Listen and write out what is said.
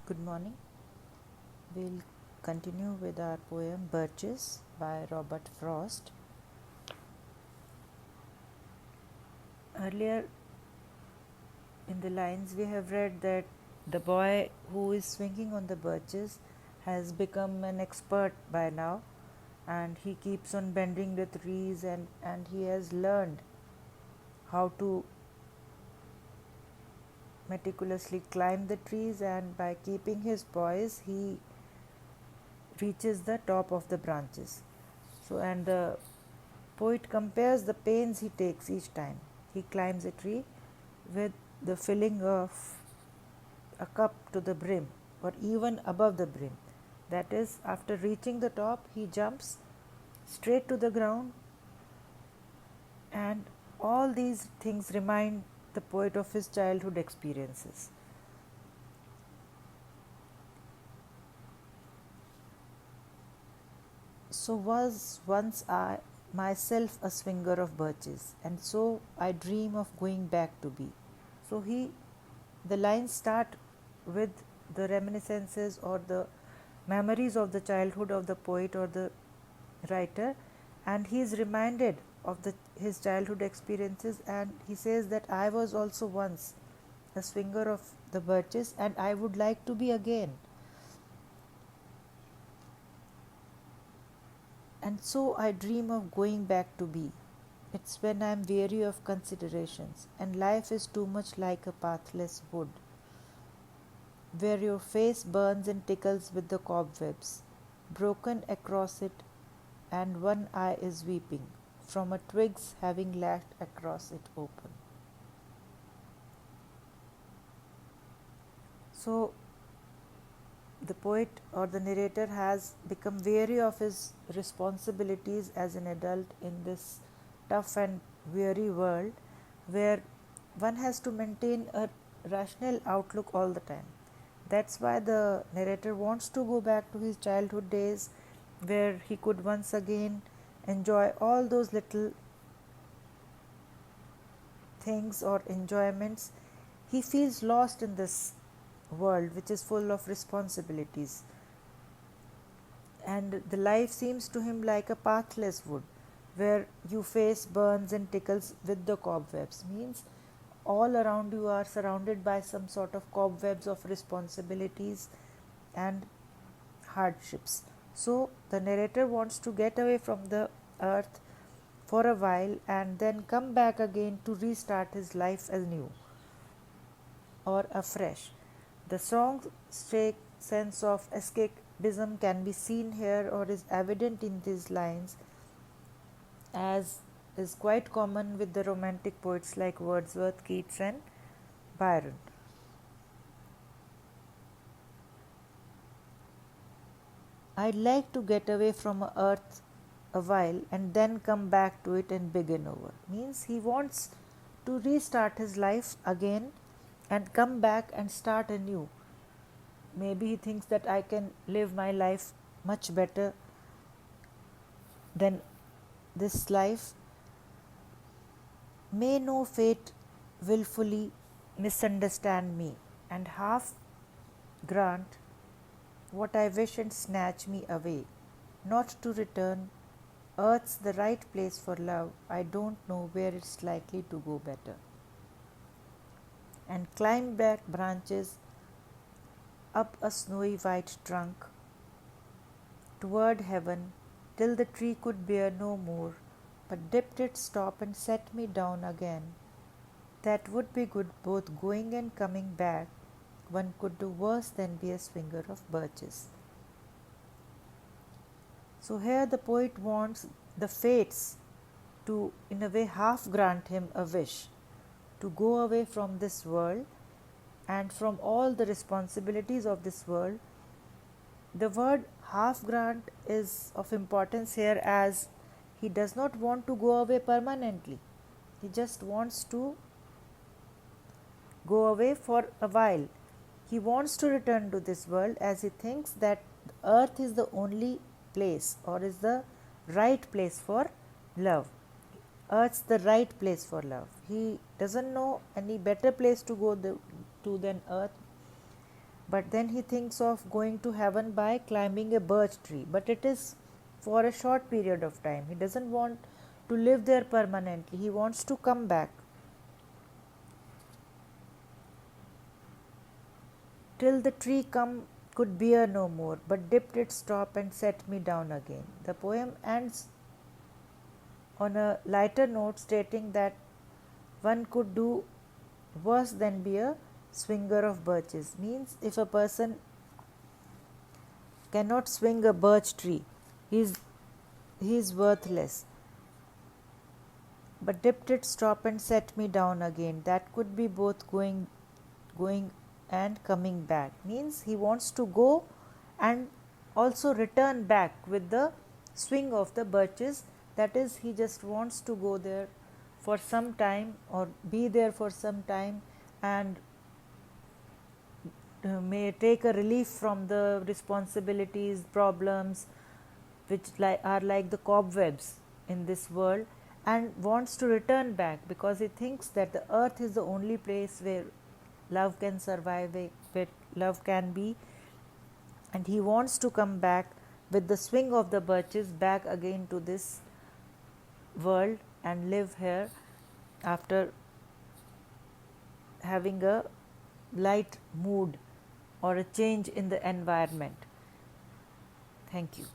Good morning. We'll continue with our poem Birches by Robert Frost. Earlier in the lines, we have read that the boy who is swinging on the birches has become an expert by now, and he keeps on bending the trees, and he has learned how to meticulously climb the trees, and by keeping his poise, he reaches the top of the branches. So, and the poet compares the pains he takes each time he climbs a tree with the filling of a cup to the brim or even above the brim. That is, after reaching the top, he jumps straight to the ground, and all these things remind the poet of his childhood experiences. So was once I myself a swinger of birches, and so I dream of going back to be. So the lines start with the reminiscences or the memories of the childhood of the poet or the writer, and he is reminded of his childhood experiences, and he says that I was also once a swinger of the birches and I would like to be again. And so I dream of going back to be. It's when I'm weary of considerations and life is too much like a pathless wood, where your face burns and tickles with the cobwebs, broken across it, and one eye is weeping from a twig's having lashed across it open. So the poet or the narrator has become weary of his responsibilities as an adult in this tough and weary world where one has to maintain a rational outlook all the time. That's why the narrator wants to go back to his childhood days where he could once again enjoy all those little things or enjoyments. He feels lost in this world which is full of responsibilities, and the life seems to him like a pathless wood where you face burns and tickles with the cobwebs. Means all around you are surrounded by some sort of cobwebs of responsibilities and hardships. So the narrator wants to get away from the earth for a while and then come back again to restart his life anew or afresh. The song's sense of escapism can be seen here or is evident in these lines, as is quite common with the romantic poets like Wordsworth, Keats, and Byron. I'd like to get away from earth a while and then come back to it and begin over. Means he wants to restart his life again and come back and start anew. Maybe he thinks that I can live my life much better than this life. May no fate wilfully misunderstand me, and half grant what I wish and snatch me away, not to return. Earth's the right place for love. I don't know where it's likely to go better. And climb back branches up a snowy white trunk toward heaven till the tree could bear no more, but dipped its top and set me down again. That would be good both going and coming back. One could do worse than be a swinger of birches. So here the poet wants the fates to, in a way, half grant him a wish to go away from this world and from all the responsibilities of this world. The word half grant is of importance here as he does not want to go away permanently. He just wants to go away for a while. He wants to return to this world as he thinks that earth is the only place or is the right place for love. Earth's the right place for love. He doesn't know any better place to go to than earth. But then he thinks of going to heaven by climbing a birch tree, but it is for a short period of time. He doesn't want to live there permanently, he wants to come back. Till the tree come could bear no more, but dipped its top and set me down again. The poem ends on a lighter note, stating that one could do worse than be a swinger of birches. Means if a person cannot swing a birch tree, he is worthless. But dipped its top and set me down again. That could be both going and coming back. Means he wants to go and also return back with the swing of the birches. That is, he just wants to go there for some time or be there for some time and may take a relief from the responsibilities, problems which are like the cobwebs in this world, and wants to return back because he thinks that the earth is the only place where love can survive, where love can be, and he wants to come back with the swing of the birches back again to this world and live here after having a light mood or a change in the environment. Thank you.